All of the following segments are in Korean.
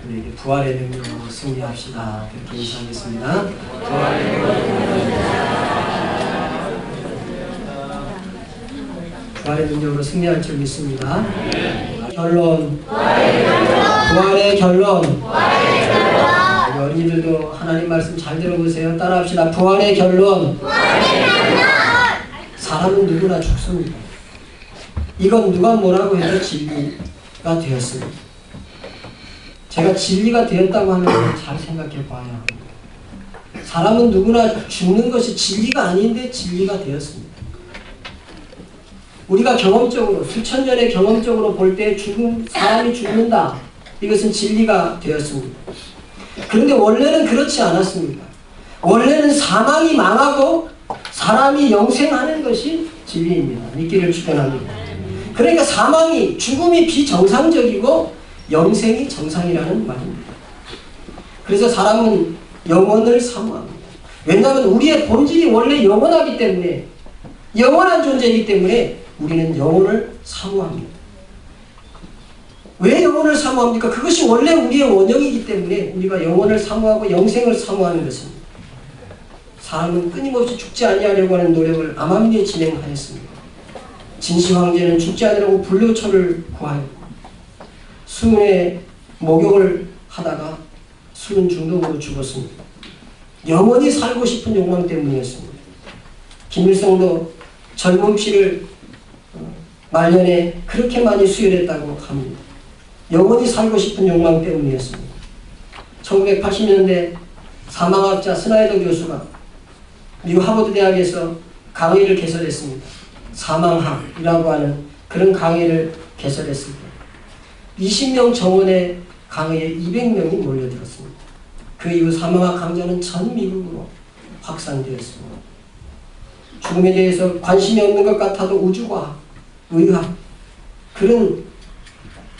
우리에게 부활의 능력으로 승리합시다. 그렇게 인사하겠습니다. 부활의 능력으로 승리할 줄 믿습니다. 결론. 부활의 결론. 우리 어린이들도 하나님 말씀 잘 들어보세요. 따라합시다. 부활의 결론. 사람은 누구나 죽습니다. 이건 누가 뭐라고 해도 진리가 되었습니다. 제가 진리가 되었다고 하면 잘 생각해 봐야 합니다. 사람은 누구나 죽는 것이 진리가 아닌데 진리가 되었습니다. 우리가 경험적으로 수천 년의 경험적으로 볼 때 사람이 죽는다. 이것은 진리가 되었습니다. 그런데 원래는 그렇지 않았습니다. 원래는 사망이 망하고 사람이 영생하는 것이 진리입니다. 미끼를 축원합니다. 그러니까 죽음이 비정상적이고 영생이 정상이라는 말입니다. 그래서 사람은 영혼을 사모합니다. 왜냐하면 우리의 본질이 원래 영원하기 때문에, 영원한 존재이기 때문에 우리는 영혼을 사모합니다. 왜 영혼을 사모합니까? 그것이 원래 우리의 원형이기 때문에 우리가 영혼을 사모하고 영생을 사모하는 것입니다. 사람은 끊임없이 죽지 아니하려고 하는 노력을 암암리에 진행하였습니다. 진시 황제는 죽지 않으려고 불로초를 구하였고 수문에 목욕을 하다가 수문 중독으로 죽었습니다. 영원히 살고 싶은 욕망 때문이었습니다. 김일성도 젊은 피를 말년에 그렇게 많이 수혈했다고 합니다. 영원히 살고 싶은 욕망 때문이었습니다. 1980년대 사망학자 스나이더 교수가 미국 하버드 대학에서 강의를 개설했습니다. 사망학이라고 하는 그런 강의를 개설했을 때 20명 정원의 강의에 200명이 몰려들었습니다. 그 이후 사망학 강좌는 전 미국으로 확산되었습니다. 죽음에 대해서 관심이 없는 것 같아도 우주과학, 의학, 그런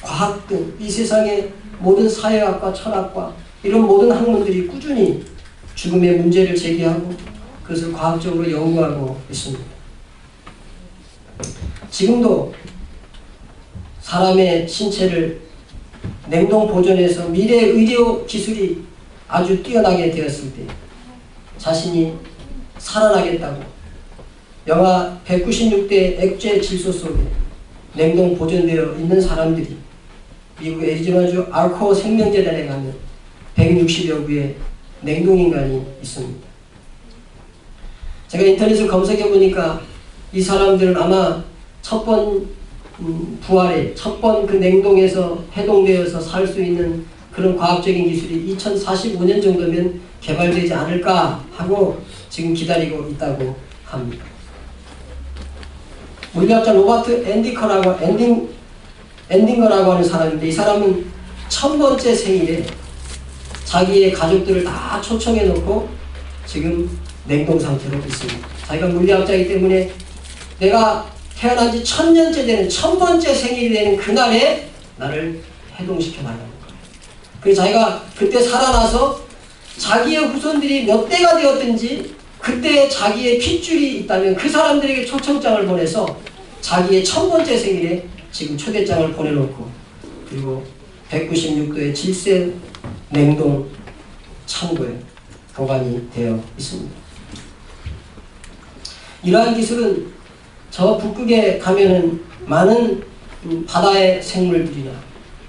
과학 등 이 세상의 모든 사회학과 철학과 이런 모든 학문들이 꾸준히 죽음의 문제를 제기하고 그것을 과학적으로 연구하고 있습니다. 지금도 사람의 신체를 냉동 보존해서 미래의 의료 기술이 아주 뛰어나게 되었을 때 자신이 살아나겠다고 영하 196대 액체 질소 속에 냉동 보존되어 있는 사람들이 미국 애리조나주 알코 생명재단에 가면 160여 구의 냉동인간이 있습니다. 제가 인터넷을 검색해 보니까 이 사람들은 아마 첫 번 부활에 첫 번 그 냉동에서 해동되어서 살 수 있는 그런 과학적인 기술이 2045년 정도면 개발되지 않을까 하고 지금 기다리고 있다고 합니다. 물리학자 로버트 엔딩거라고 하는 사람인데 이 사람은 1000번째 생일에 자기의 가족들을 다 초청해 놓고 지금 냉동 상태로 있습니다. 자기가 물리학자이기 때문에 내가 태어난 지 1000년째 되는 1000번째 생일이 되는 그날에 나를 해동시켜 달라는 거예요. 그래서 자기가 그때 살아나서 자기의 후손들이 몇 대가 되었든지 그때 자기의 핏줄이 있다면 그 사람들에게 초청장을 보내서 자기의 1000번째 생일에 지금 초대장을 보내놓고 그리고 196도의 질세 냉동 창고에 보관이 되어 있습니다. 이러한 기술은 저 북극에 가면은 많은 바다의 생물들이나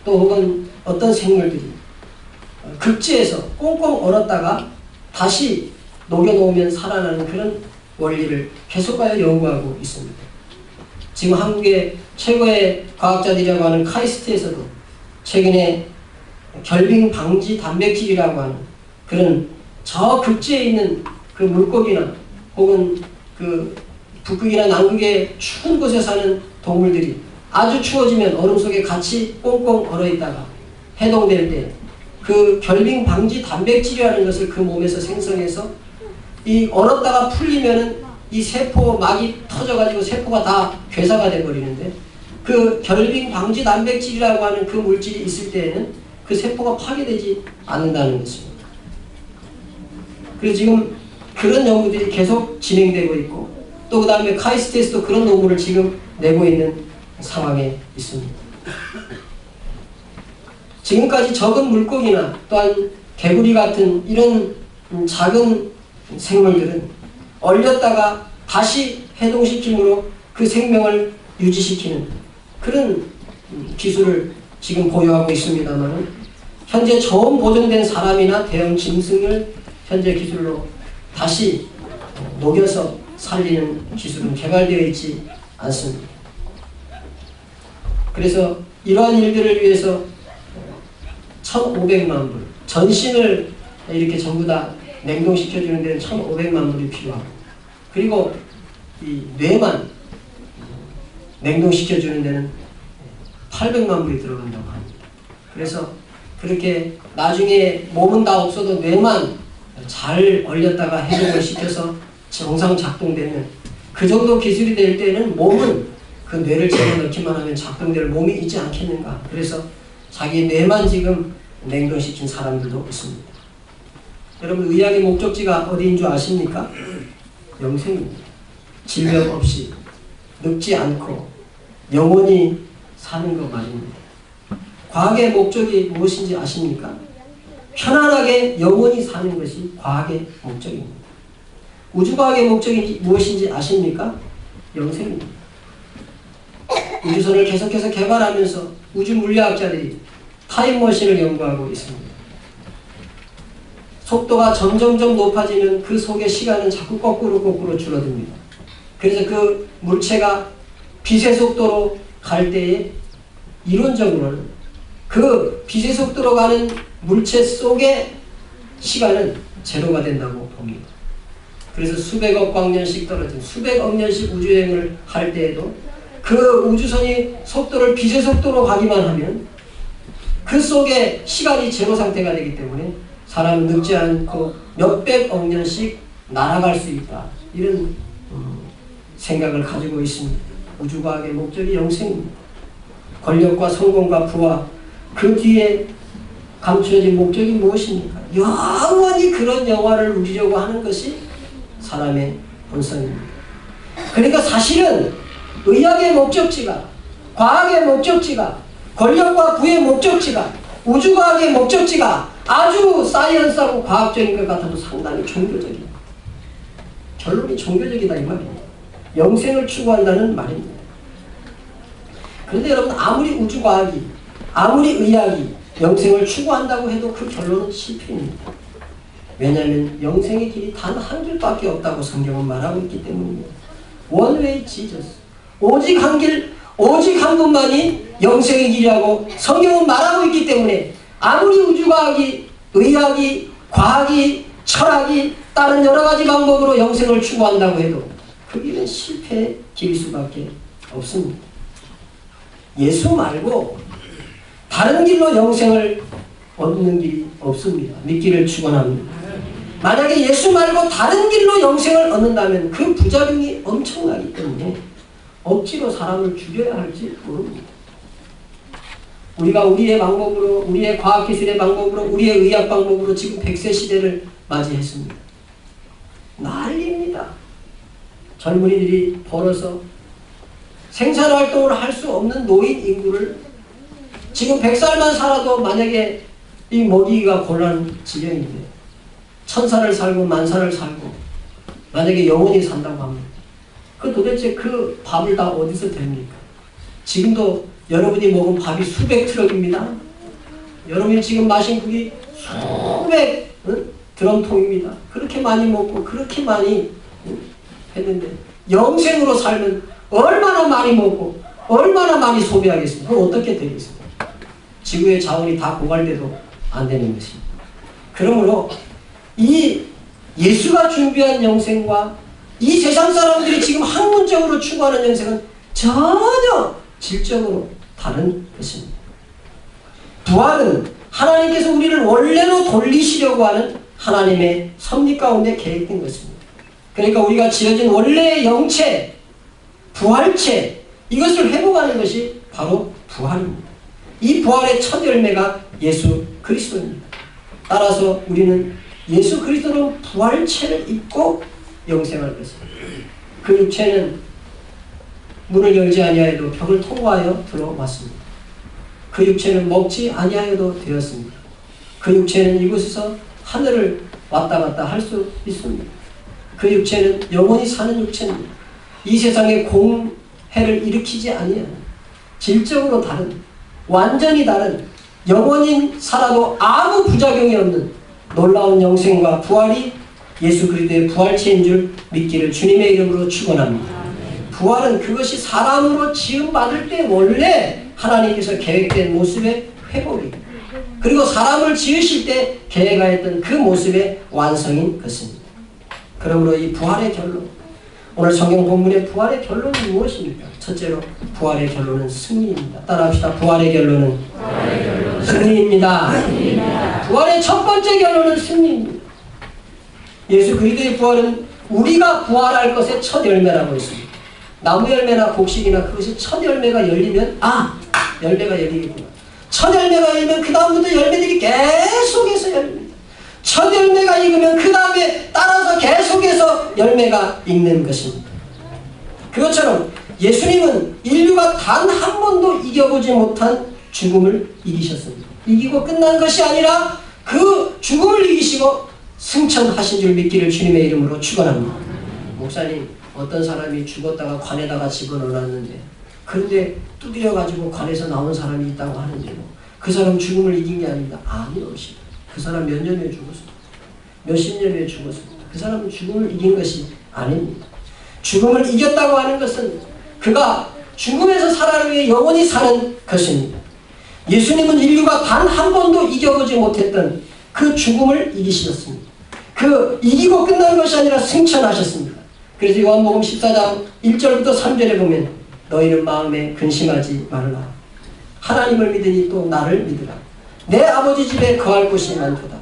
또 혹은 어떤 생물들이 극지에서 꽁꽁 얼었다가 다시 녹여놓으면 살아나는 그런 원리를 계속하여 연구하고 있습니다. 지금 한국의 최고의 과학자들이라고 하는 카이스트에서도 최근에 결빙 방지 단백질이라고 하는 그런 저 극지에 있는 그 물고기나 혹은 그 북극이나 남극의 추운 곳에 사는 동물들이 아주 추워지면 얼음 속에 같이 꽁꽁 얼어있다가 해동될 때 그 결빙 방지 단백질이라는 것을 그 몸에서 생성해서 이 얼었다가 풀리면은 이 세포 막이 터져가지고 세포가 다 괴사가 돼버리는데 그 결빙 방지 단백질이라고 하는 그 물질이 있을 때에는 그 세포가 파괴되지 않는다는 것입니다. 그래서 지금 그런 연구들이 계속 진행되고 있고 또 그 다음에 카이스트에서도 그런 논문을 지금 내고 있는 상황에 있습니다. 지금까지 적은 물고기나 또한 개구리 같은 이런 작은 생물들은 얼렸다가 다시 해동시킴으로 그 생명을 유지시키는 그런 기술을 지금 보유하고 있습니다만, 현재 저온 보존된 사람이나 대형 짐승을 현재 기술로 다시 녹여서 살리는 기술은 개발되어 있지 않습니다. 그래서 이러한 일들을 위해서 1,500만 불, 전신을 이렇게 전부 다 냉동시켜주는 데는 1,500만 불이 필요하고, 그리고 이 뇌만 냉동시켜주는 데는 800만 불이 들어간다고 합니다. 그래서 그렇게 나중에 몸은 다 없어도 뇌만 잘 얼렸다가 해동을 시켜서 정상 작동되면, 그 정도 기술이 될 때는 몸은 그 뇌를 집어넣기만 하면 작동될 몸이 있지 않겠는가. 그래서 자기 뇌만 지금 냉동시킨 사람들도 있습니다. 여러분, 의학의 목적지가 어디인 줄 아십니까? 영생입니다. 질병 없이 늙지 않고 영원히 사는 것 말입니다. 과학의 목적이 무엇인지 아십니까? 편안하게 영원히 사는 것이 과학의 목적입니다. 우주과학의 목적이 무엇인지 아십니까? 영생입니다. 우주선을 계속해서 개발하면서 우주 물리학자들이 타임머신을 연구하고 있습니다. 속도가 점점점 높아지면 그 속의 시간은 자꾸 거꾸로 줄어듭니다. 그래서 그 물체가 빛의 속도로 갈 때에 이론적으로는 그 빛의 속도로 가는 물체 속의 시간은 제로가 된다고 봅니다. 그래서 수백억 광년씩 떨어진 수백억 년씩 우주여행을 할 때에도 그 우주선이 속도를 빛의 속도로 가기만 하면 그 속에 시간이 제로 상태가 되기 때문에 사람은 늙지 않고 몇백억 년씩 날아갈 수 있다. 이런 생각을 가지고 있습니다. 우주과학의 목적이 영생입니다. 권력과 성공과 부와 그 뒤에 감추어진 목적이 무엇입니까? 영원히 그런 영화를 누리려고 하는 것이 사람의 본성입니다. 그러니까 사실은 의학의 목적지가, 과학의 목적지가, 권력과 부의 목적지가, 우주과학의 목적지가 아주 사이언스하고 과학적인 것 같아도 상당히 종교적이다. 결론이 종교적이다 이 말입니다. 영생을 추구한다는 말입니다. 그런데 여러분, 아무리 우주과학이, 아무리 의학이 영생을 추구한다고 해도 그 결론은 실패입니다. 왜냐하면 영생의 길이 단 한 길밖에 없다고 성경은 말하고 있기 때문입니다. One way Jesus. 오직 한 길, 오직 한 분만이 영생의 길이라고 성경은 말하고 있기 때문에 아무리 우주과학이, 의학이, 과학이, 철학이 다른 여러 가지 방법으로 영생을 추구한다고 해도 그 길은 실패의 길일 수밖에 없습니다. 예수 말고 다른 길로 영생을 얻는 길이 없습니다. 믿기를 축원합니다. 만약에 예수 말고 다른 길로 영생을 얻는다면 그 부작용이 엄청나기 때문에 억지로 사람을 죽여야 할지 모릅니다. 우리가 우리의 방법으로, 우리의 과학기술의 방법으로, 우리의 의학 방법으로 지금 100세 시대를 맞이했습니다. 난리입니다. 젊은이들이 벌어서 생산활동을 할 수 없는 노인 인구를 지금 100살만 살아도 만약에 이 먹이기가 곤란한 지경인데 1000살을 살고 10,000살을 살고 만약에 영원히 산다고 합니다. 그 도대체 그 밥을 다 어디서 됩니까? 지금도 여러분이 먹은 밥이 수백 트럭입니다. 여러분이 지금 마신 국이 수백 드럼통입니다. 그렇게 많이 먹고 그렇게 많이 했는데 영생으로 살면 얼마나 많이 먹고 얼마나 많이 소비하겠습니까? 그럼 어떻게 되겠습니까? 지구의 자원이 다 고갈돼도 안 되는 것입니다. 그러므로 이 예수가 준비한 영생과 이 세상 사람들이 지금 학문적으로 추구하는 영생은 전혀 질적으로 다른 것입니다. 부활은 하나님께서 우리를 원래로 돌리시려고 하는 하나님의 섭리 가운데 계획된 것입니다. 그러니까 우리가 지어진 원래의 영체, 부활체, 이것을 회복하는 것이 바로 부활입니다. 이 부활의 첫 열매가 예수 그리스도입니다. 따라서 우리는 예수 그리스도는 부활체를 입고 영생할 것입니다. 그 육체는 문을 열지 아니하여도 벽을 통과하여 들어왔습니다. 그 육체는 먹지 아니하여도 되었습니다. 그 육체는 이곳에서 하늘을 왔다 갔다 할 수 있습니다. 그 육체는 영원히 사는 육체입니다. 이 세상에 공해를 일으키지 아니하는 질적으로 다른 완전히 다른 영원히 살아도 아무 부작용이 없는 놀라운 영생과 부활이 예수 그리스도의 부활체인 줄 믿기를 주님의 이름으로 축원합니다. 부활은 그것이 사람으로 지음받을 때 원래 하나님께서 계획된 모습의 회복이고 그리고 사람을 지으실 때 계획하였던 그 모습의 완성인 것입니다. 그러므로 이 부활의 결론, 오늘 성경 본문의 부활의 결론은 무엇입니까? 첫째로 부활의 결론은 승리입니다. 따라합시다. 부활의 결론은 승리입니다. 부활의 첫 번째 결론은 승리입니다. 예수 그리스도의 부활은 우리가 부활할 것의 첫 열매라고 했습니다. 나무 열매나 곡식이나 그것이 첫 열매가 열리면 열매가 열리겠구나. 첫 열매가 열리면 그 다음부터 열매들이 계속해서 열립니다. 첫 열매가 익으면 그 다음에 따라서 계속해서 열매가 익는 것입니다. 그것처럼 예수님은 인류가 단 한 번도 이겨보지 못한 죽음을 이기셨습니다. 이기고 끝난 것이 아니라 그 죽음을 이기시고 승천하신 줄 믿기를 주님의 이름으로 축원합니다. 목사님, 어떤 사람이 죽었다가 관에다가 집어넣어놨는데 그런데 두드려가지고 관에서 나온 사람이 있다고 하는데 그 사람 죽음을 이긴 게 아닙니다. 아니오십니다. 그 사람 몇 년 후에 죽었습니다. 몇십 년 후에 죽었습니다. 그 사람은 죽음을 이긴 것이 아닙니다. 죽음을 이겼다고 하는 것은 그가 죽음에서 살아나기 위해 영원히 사는 것입니다. 예수님은 인류가 단 한 번도 이겨보지 못했던 그 죽음을 이기셨습니다. 그 이기고 끝난 것이 아니라 승천하셨습니다. 그래서 요한복음 14장 1절부터 3절에 보면 너희는 마음에 근심하지 말라. 하나님을 믿으니 또 나를 믿으라. 내 아버지 집에 거할 곳이 많도다.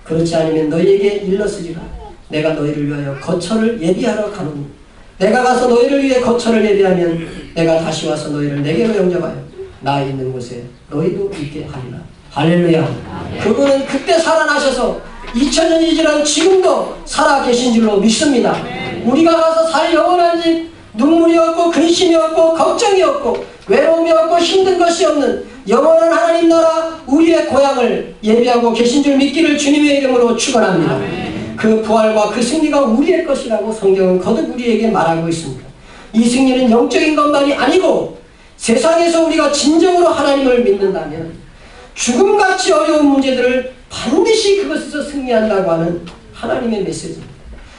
그렇지 않으면 너희에게 일렀으리라. 내가 너희를 위하여 거처를 예비하러 가노니 내가 가서 너희를 위해 거처를 예비하면 내가 다시 와서 너희를 내게로 영접하여 나 있는 곳에 너희도 있게 하리라. 할렐루야. 그분은 그때 살아나셔서 2000년이 지난 지금도 살아계신 줄로 믿습니다. 우리가 가서 살 영원한 집, 눈물이 없고 근심이 없고 걱정이 없고 외로움이 없고 힘든 것이 없는 영원한 하나님 나라 우리의 고향을 예비하고 계신 줄 믿기를 주님의 이름으로 축원합니다. 그 부활과 그 승리가 우리의 것이라고 성경은 거듭 우리에게 말하고 있습니다. 이 승리는 영적인 것만이 아니고 세상에서 우리가 진정으로 하나님을 믿는다면 죽음같이 어려운 문제들을 반드시 그것에서 승리한다고 하는 하나님의 메시지입니다.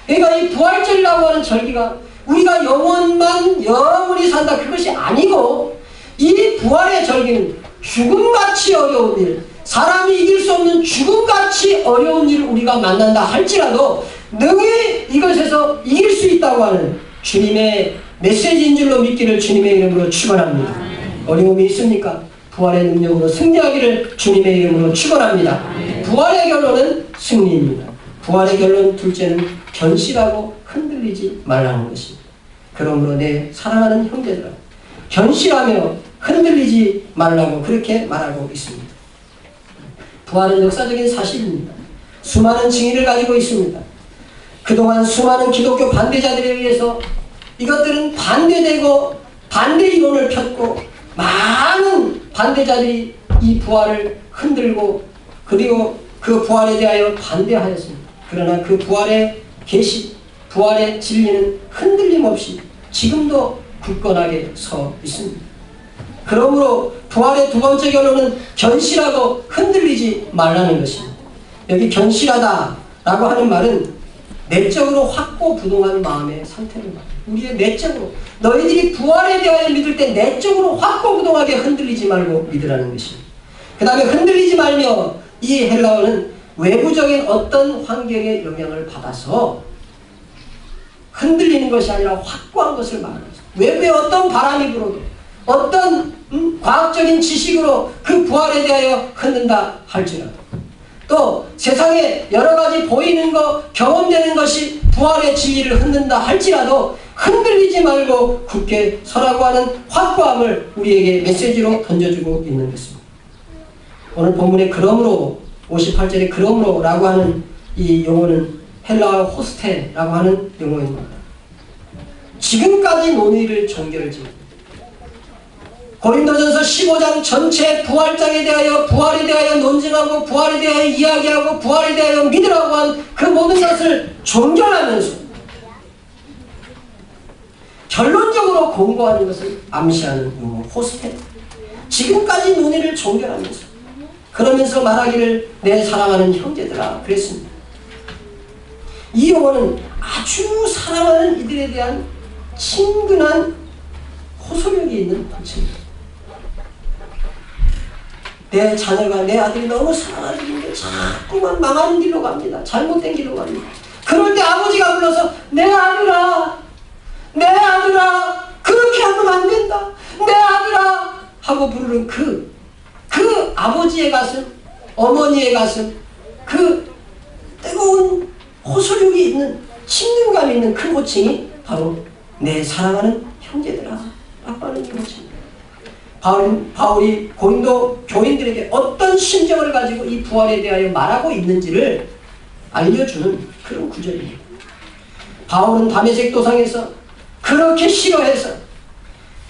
그러니까 이 부활절이라고 하는 절기가 우리가 영원히 산다 그것이 아니고 이 부활의 절기는 죽음같이 어려운 일, 사람이 이길 수 없는 죽음같이 어려운 일을 우리가 만난다 할지라도 능히 이것에서 이길 수 있다고 하는 주님의 메시지인 줄로 믿기를 주님의 이름으로 축원합니다. 어려움이 있습니까? 부활의 능력으로 승리하기를 주님의 이름으로 축원합니다. 부활의 결론은 승리입니다. 부활의 결론 둘째는 견실하고 흔들리지 말라는 것입니다. 그러므로 내 사랑하는 형제들아, 견실하며 흔들리지 말라고 그렇게 말하고 있습니다. 부활은 역사적인 사실입니다. 수많은 증인을 가지고 있습니다. 그동안 수많은 기독교 반대자들에 의해서 이것들은 반대되고 반대 이론을 폈고 많은 반대자들이 이 부활을 흔들고 그리고 그 부활에 대하여 반대하였습니다. 그러나 그 부활의 계시, 부활의 진리는 흔들림 없이 지금도 굳건하게 서 있습니다. 그러므로 부활의 두 번째 결론은 견실하고 흔들리지 말라는 것입니다. 여기 견실하다라고 하는 말은 내적으로 확고부동한 마음의 상태를 말합니다. 우리의 내적으로 너희들이 부활에 대하여 믿을 때 내적으로 확고부동하게 흔들리지 말고 믿으라는 것입니다. 그 다음에 흔들리지 말며 이 헬라어는 외부적인 어떤 환경의 영향을 받아서 흔들리는 것이 아니라 확고한 것을 말하는 것입니다. 외부에 어떤 바람이 불어도 어떤 과학적인 지식으로 그 부활에 대하여 흔든다 할지라도 또 세상에 여러 가지 보이는 것, 경험되는 것이 부활의 진리를 흔든다 할지라도 흔들리지 말고 굳게 서라고 하는 확고함을 우리에게 메시지로 던져주고 있는 것입니다. 오늘 본문에 그러므로 58절에 그러므로 라고 하는 이 용어는 헬라어 호스테라고 하는 용어입니다. 지금까지 논의를 종결짓는 고린도전서 15장 전체 부활장에 대하여, 부활에 대하여 논증하고, 부활에 대하여 이야기하고, 부활에 대하여 믿으라고 한 그 모든 것을 종결하면서 결론적으로 공고하는 것을 암시하는 용어 호스테. 지금까지 논의를 종결하면서 그러면서 말하기를 내 사랑하는 형제들아 그랬습니다. 이 용어는 아주 사랑하는 이들에 대한 친근한 호소력이 있는 호칭입니다. 내 자녀가, 내 아들이 너무 사랑하는 길인데 자꾸만 망하는 길로 갑니다. 잘못된 길로 갑니다. 그럴 때 아버지가 불러서 내 아들아, 내 아들아, 그렇게 하면 안 된다, 내 아들아 하고 부르는 그 아버지의 가슴, 어머니의 가슴, 그 뜨거운 호소력이 있는, 친근감이 있는 그 호칭이 바로 내 사랑하는 형제들아 라고 하는 이 호칭입니다. 바울이 고린도 교인들에게 어떤 심정을 가지고 이 부활에 대하여 말하고 있는지를 알려주는 그런 구절입니다. 바울은 다메섹 도상에서 그렇게 싫어해서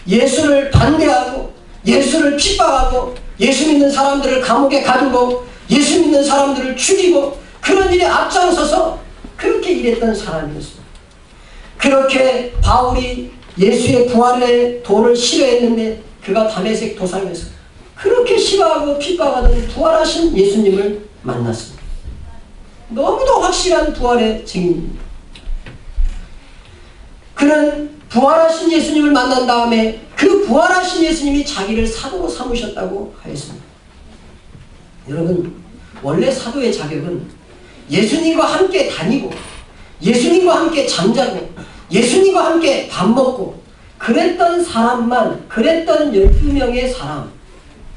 예수를 반대하고 예수를 핍박하고 예수 믿는 사람들을 감옥에 가두고 예수 믿는 사람들을 죽이고 그런 일에 앞장서서 그렇게 일했던 사람이었습니다. 그렇게 바울이 예수의 부활의 도를 싫어했는데 그가 다메섹 도상에서 그렇게 싫어하고 핍박하던 부활하신 예수님을 만났습니다. 너무도 확실한 부활의 증인입니다. 그는 부활하신 예수님을 만난 다음에 그 부활하신 예수님이 자기를 사도로 삼으셨다고 하였습니다. 여러분, 원래 사도의 자격은 예수님과 함께 다니고 예수님과 함께 잠자고 예수님과 함께 밥 먹고 그랬던 사람만, 그랬던 12명의 사람,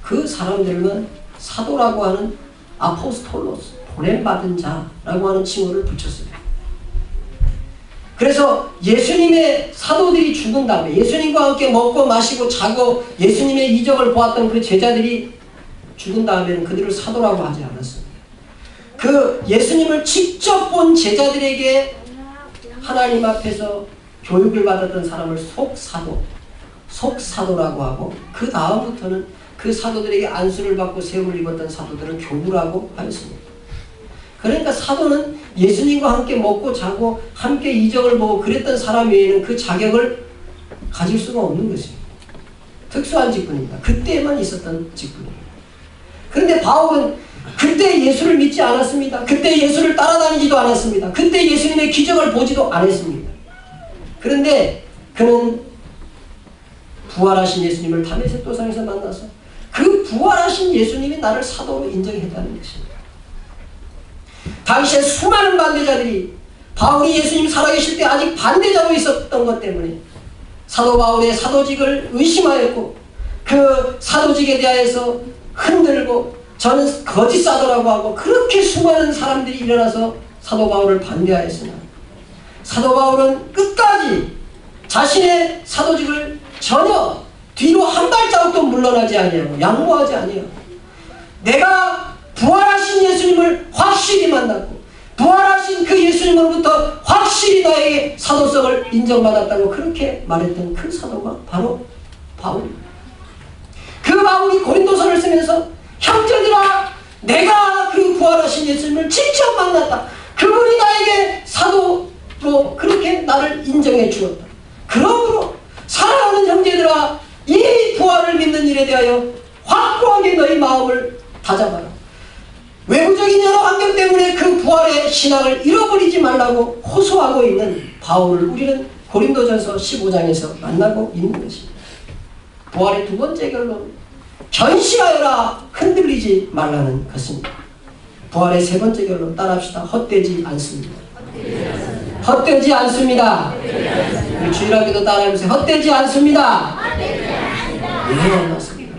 그 사람들만 사도라고 하는 아포스톨로스, 보냄받은 자라고 하는 칭호를 붙였습니다. 그래서 예수님의 사도들이 죽은 다음에 예수님과 함께 먹고 마시고 자고 예수님의 이적을 보았던 그 제자들이 죽은 다음에는 그들을 사도라고 하지 않았습니다. 그 예수님을 직접 본 제자들에게 하나님 앞에서 교육을 받았던 사람을 속사도라고 하고 그 다음부터는 그 사도들에게 안수를 받고 세움을 입었던 사도들은 교부라고 하였습니다. 그러니까 사도는 예수님과 함께 먹고 자고 함께 이적을 보고 그랬던 사람 외에는 그 자격을 가질 수가 없는 것입니다. 특수한 직분입니다. 그때만 있었던 직분입니다. 그런데 바울은 그때 예수를 믿지 않았습니다. 그때 예수를 따라다니지도 않았습니다. 그때 예수님의 기적을 보지도 않았습니다. 그런데 그는 부활하신 예수님을 다메섹 도상에서 만나서 그 부활하신 예수님이 나를 사도로 인정했다는 것입니다. 당시에 수많은 반대자들이 바울이 예수님 살아계실 때 아직 반대자로 있었던 것 때문에 사도 바울의 사도직을 의심하였고 그 사도직에 대해서 흔들고 저는 거짓 사도라고 하고 그렇게 수많은 사람들이 일어나서 사도 바울을 반대하였으나 사도 바울은 끝까지 자신의 사도직을 전혀 뒤로 한 발자국도 물러나지 아니하고 양보하지 아니하고 내가 부활하신 예수님을 확실히 만났고 부활하신 그 예수님으로부터 확실히 나에게 사도성을 인정받았다고 그렇게 말했던 그 사도가 바로 바울입니다. 그 바울이 고린도서를 쓰면서 형제들아 내가 그 부활하신 예수님을 직접 만났다. 그분이 나에게 사도로 그렇게 나를 인정해 주었다. 그러므로 사랑하는 형제들아 이 부활을 믿는 일에 대하여 확고하게 너희 마음을 다잡아라. 외부적인 여러 환경 때문에 그 부활의 신앙을 잃어버리지 말라고 호소하고 있는 바울을 우리는 고린도전서 15장에서 만나고 있는 것입니다. 부활의 두 번째 결론, 견실하여라 흔들리지 말라는 것입니다. 부활의 세 번째 결론 따라합시다. 헛되지 않습니다. 헛되지 않습니다. 우리 주일학교도 따라해보세요. 헛되지 않습니다. 네, 맞습니다.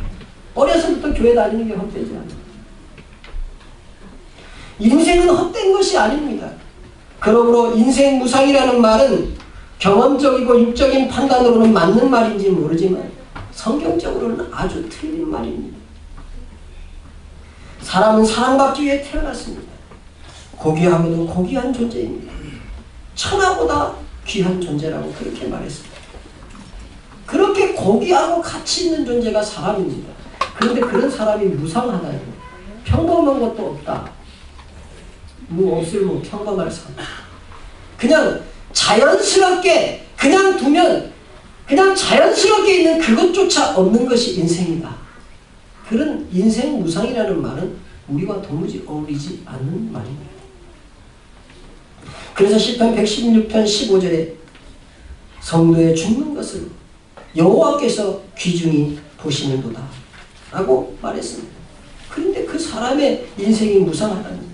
어려서부터 교회 다니는 게 헛되지 않습니다. 인생은 헛된 것이 아닙니다. 그러므로 인생 무상이라는 말은 경험적이고 육적인 판단으로는 맞는 말인지 모르지만 성경적으로는 아주 틀린 말입니다. 사람은 사랑받기 위해 태어났습니다. 고귀하고도 고귀한 존재입니다. 천하보다 귀한 존재라고 그렇게 말했습니다. 그렇게 이렇게 고귀하고 가치 있는 존재가 사람입니다. 그런데 그런 사람이 무상하다니. 평범한 것도 없다. 없을 평범할 사람. 그냥 자연스럽게 그냥 두면 그냥 자연스럽게 있는 그것조차 없는 것이 인생이다. 그런 인생 무상이라는 말은 우리와 도무지 어울리지 않는 말입니다. 그래서 시편 116편 15절에 성도의 죽는 것을 여호와께서 귀중히 보시는도다 라고 말했습니다. 그런데 그 사람의 인생이 무상하다는 거예요.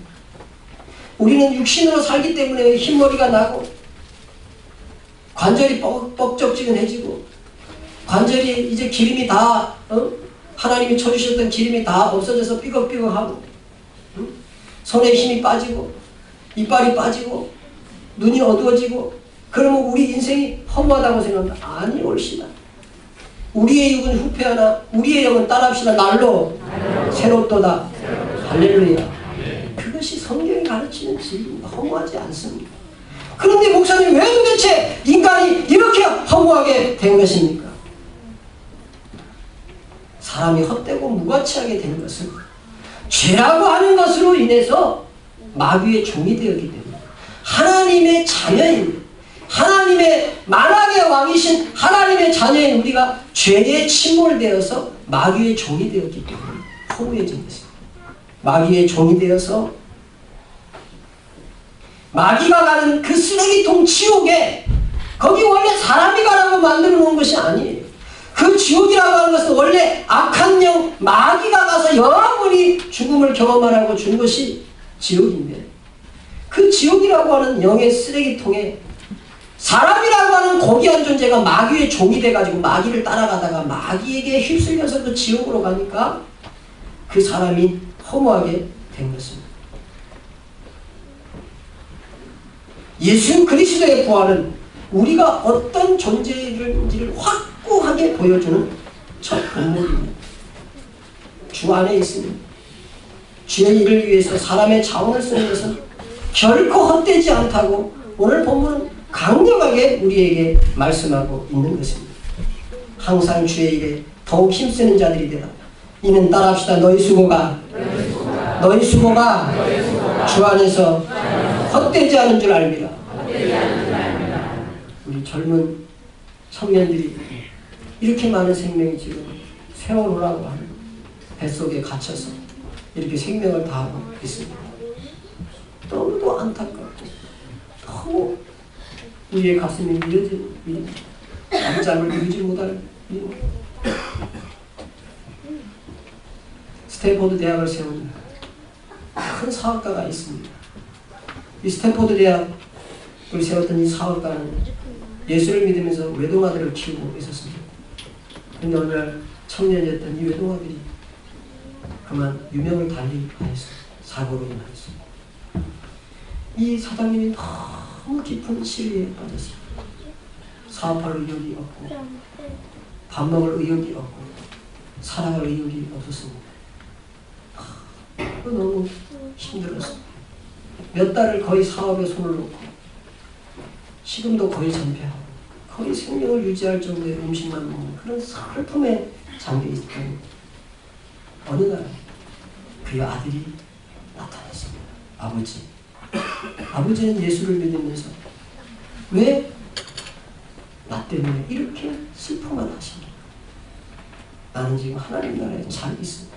우리는 육신으로 살기 때문에 흰머리가 나고 관절이 뻑적지근해지고 관절이 이제 기름이 다 하나님이 쳐주셨던 기름이 다 없어져서 삐걱삐걱하고 손에 힘이 빠지고 이빨이 빠지고 눈이 어두워지고 그러면 우리 인생이 허무하다고 생각합니다. 아니 옳시다. 우리의 육은 후패하나 우리의 영은 따라합시다. 날로 새롭도다. 할렐루야. 그것이 성경이 가르치는 진리입니다. 허무하지 않습니다. 그런데 목사님 왜 도대체 인간이 이렇게 허무하게 된 것입니까? 사람이 헛되고 무가치하게 된 것은 죄라고 하는 것으로 인해서 마귀의 종이 되었기 때문에 하나님의 자녀인 하나님의 만왕의 왕이신 하나님의 자녀인 우리가 죄에 침몰되어서 마귀의 종이 되었기 때문에 허무해진 것입니다. 마귀의 종이 되어서 마귀가 가는 그 쓰레기통 지옥에 거기 원래 사람이 가라고 만들어 놓은 것이 아니에요. 그 지옥이라고 하는 것은 원래 악한 영 마귀가 가서 영원히 죽음을 경험하라고 준 것이 지옥인데 그 지옥이라고 하는 영의 쓰레기통에 사람이라고 하는 고귀한 존재가 마귀의 종이 돼가지고 마귀를 따라가다가 마귀에게 휩쓸려서 그 지옥으로 가니까 그 사람이 허무하게 된 것입니다. 예수 그리스도의 부활은 우리가 어떤 존재인지를 확고하게 보여주는 첫 본문입니다. 주 안에 있습니다. 주의 일을 위해서 사람의 자원을 쓰는 것은 결코 헛되지 않다고 오늘 본문은 강력하게 우리에게 말씀하고 있는 것입니다. 항상 주의 일에 더욱 힘쓰는 자들이 되라. 이는 따라합시다. 너희 수고가 주 안에서 헛되지 않은 줄 알미라. 우리 젊은 청년들이 이렇게 많은 생명이 지금 세월호라고 하는 뱃속에 갇혀서 이렇게 생명을 다하고 있습니다. 너무도 안타깝고 너무 우리의 가슴이 미어진 일입니다. 남잠을 이루지 못할 일입니다. 스탠포드 대학을 세운 큰 사업가가 있습니다. 이 스탠포드 대학을 세웠던 이 사업가는 예수를 믿으면서 외동아들을 키우고 있었습니다. 그런데 어느 날 청년이었던 이 외동아들이 그만 유명을 달리하였습니다. 사고로 인하였습니다. 이 사장님이 너무 깊은 시리에 빠졌습니다. 사업할 의욕이 없고 밥 먹을 의욕이 없고 살아갈 의욕이 없었습니다. 너무 힘들었습니다. 몇 달을 거의 사업에 손을 놓고 지금도 거의 전폐하고 거의 생명을 유지할 정도의 음식만 먹는 그런 슬픔에 잠겨있던 어느 날 그의 아들이 나타났습니다. 아버지는 예수를 믿으면서 왜 나 때문에 이렇게 슬퍼만 하십니까? 나는 지금 하나님 나라에 잘 있습니다.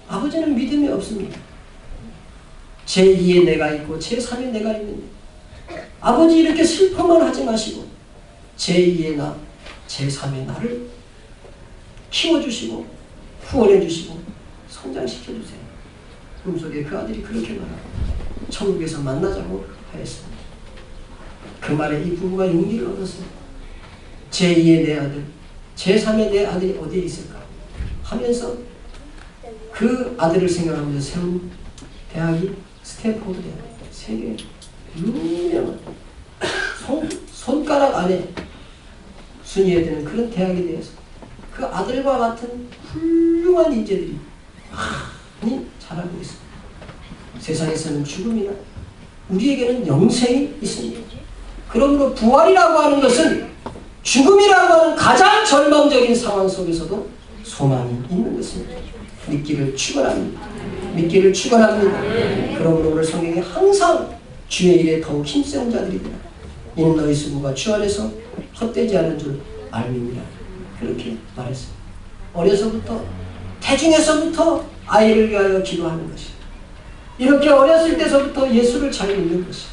아버지는 믿음이 없습니다. 제2의 내가 있고 제3의 내가 있는데 아버지 이렇게 슬퍼만 하지 마시고 제2의 나, 제3의 나를 키워주시고 후원해주시고 성장시켜주세요. 꿈속에 그 아들이 그렇게 말하고 천국에서 만나자고 하였습니다. 그 말에 이 부부가 용기를 얻었습니다. 제2의 내 아들, 제3의 내 아들이 어디에 있을까 하면서 그 아들을 생각하면서 세운 대학이 스탠포드 대학. 세계 유명한 손가락 안에 순위에 드는 그런 대학에 대해서 그 아들과 같은 훌륭한 인재들이 많이 자라고 있습니다. 세상에서는 죽음이나 우리에게는 영생이 있습니다. 그러므로 부활이라고 하는 것은 죽음이라고 하는 가장 절망적인 상황 속에서도 소망이 있는 것입니다. 믿기를 축원합니다. 믿기를 축원합니다. 그러므로 오늘 성경에 항상 주의 일에 더욱 힘쓰는 자들이다. 이는 너희 수고가 주 안에서 헛되지 않은 줄 알미니라. 그렇게 말했어요. 어려서부터 태중에서부터 아이를 위하여 기도하는 것이, 이렇게 어렸을 때서부터 예수를 잘 믿는 것이,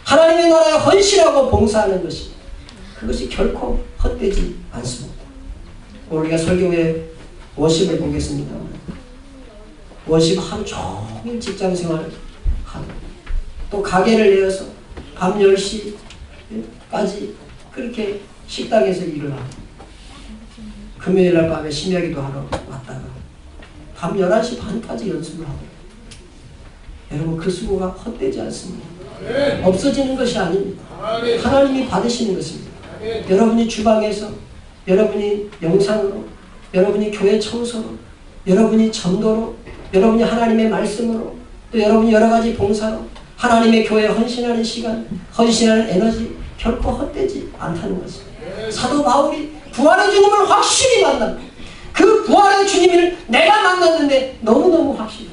하나님의 나라에 헌신하고 봉사하는 것이, 그것이 결코 헛되지 않습니다. 오늘 우리가 설교회 워십을 보겠습니다. 워십 하루 종일 직장생활 하고 또 가게를 내어서 밤 10시까지 그렇게 식당에서 일을 하고 금요일날 밤에 심야기도 하러 왔다가 밤 11시 반까지 연습을 하고, 여러분 그 수고가 헛되지 않습니다. 없어지는 것이 아닙니다. 하나님이 받으시는 것입니다. 여러분이 주방에서, 여러분이 영상으로, 여러분이 교회 청소로, 여러분이 전도로, 여러분이 하나님의 말씀으로, 또 여러분이 여러가지 봉사로 하나님의 교회에 헌신하는 시간, 헌신하는 에너지 결코 헛되지 않다는 것입니다. 사도 바울이 부활의 주님을 확실히 만납니다. 그 부활의 주님을 내가 만났는데 너무너무 확실해.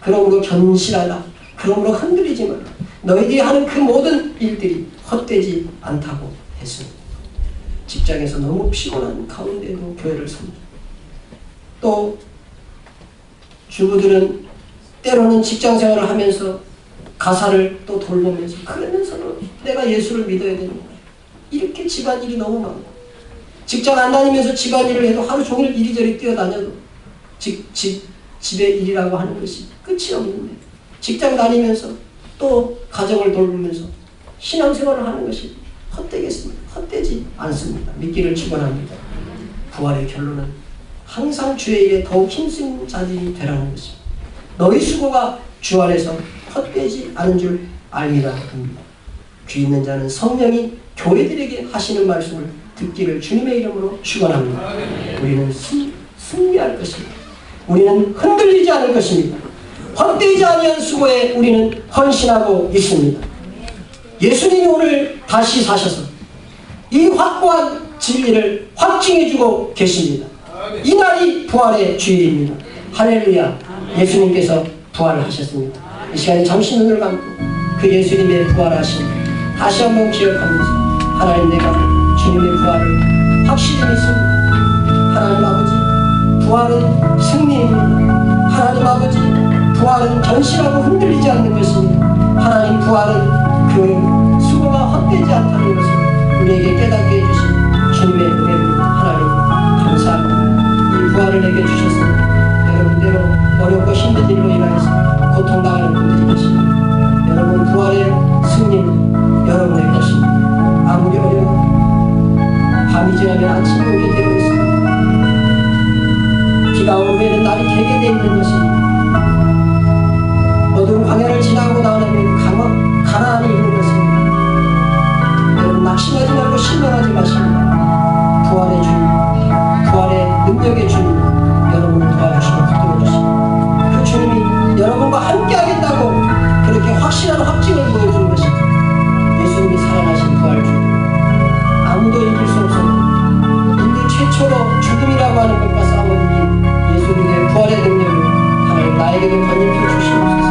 그러므로 견실하라. 그러므로 흔들리지 마라. 너희들이 하는 그 모든 일들이 헛되지 않다고 했습니다. 직장에서 너무 피곤한 가운데도 교회를 섭니다. 또 주부들은 때로는 직장생활을 하면서 가사를 또 돌보면서, 그러면서도 내가 예수를 믿어야 되는 거예요. 이렇게 집안일이 너무 많고, 직장 안 다니면서 집안일을 해도 하루 종일 이리저리 뛰어다녀도 집의 일이라고 하는 것이 끝이 없는데, 직장 다니면서 또 가정을 돌보면서 신앙생활을 하는 것이 헛되겠습니다. 헛되지 않습니다. 믿기를 축원합니다. 부활의 결론은 항상 주의 일에 더욱 힘쓴 자들이 되라는 것입니다. 너희 수고가 주 안에서 헛되지 않은 줄 알미라 합니다. 귀 있는 자는 성령이 교회들에게 하시는 말씀을 듣기를 주님의 이름으로 축원합니다. 우리는 승리할 것입니다. 우리는 흔들리지 않을 것입니다. 헛되지 아니한 수고에 우리는 헌신하고 있습니다. 예수님이 오늘 다시 사셔서 이 확고한 진리를 확증해주고 계십니다. 이 날이 부활의 주일입니다. 할렐루야. 예수님께서 부활하셨습니다. 이 시간에 잠시 눈을 감고 그 예수님의 부활하심 다시 한번 기억하면서, 하나님, 내가 주님의 부활을 확실히 믿습니다. 하나님 아버지, 부활은 승리입니다. 하나님 아버지, 부활은 견실하고 흔들리지 않는 것입니다. 하나님, 부활은 그 수고가 헛되지 않다는 것을 우리에게 깨닫게 해주신 주님의 은혜입니다. 하나님 감사합니다. 이 부활을 내게 주셨습니다. 여러분대로 어렵고 힘든 일로 인하여서 고통당하는 분들이 계십니다. 여러분, 부활의 승리는 여러분의 것입니다. 아무리 어려운 밤이 지나면 아침이 오게 되어 있습니다. 비가 온 후에는 날이 개게 되어 있는 것입니다. 어두운 광야를 지나고 나오면 가나안이 있는 것입니다. 여러분, 낙심하지 말고 실망하지 마십니다. 부활의 주님, 부활의 능력의 주님, 여러분을 도와주시고 붙들어주시고, 그 주님이 여러분과 함께 하겠다고 그렇게 확실한 확증을 보여주는 것입니다. 예수님이 살아나신 부활 주님, 아무도 이길 수 없었고 인류 최초로 죽음이라고 하는 것과 싸워 이긴 예수님의 부활의 능력을 하나님 나에게도 건립해 주시옵소서.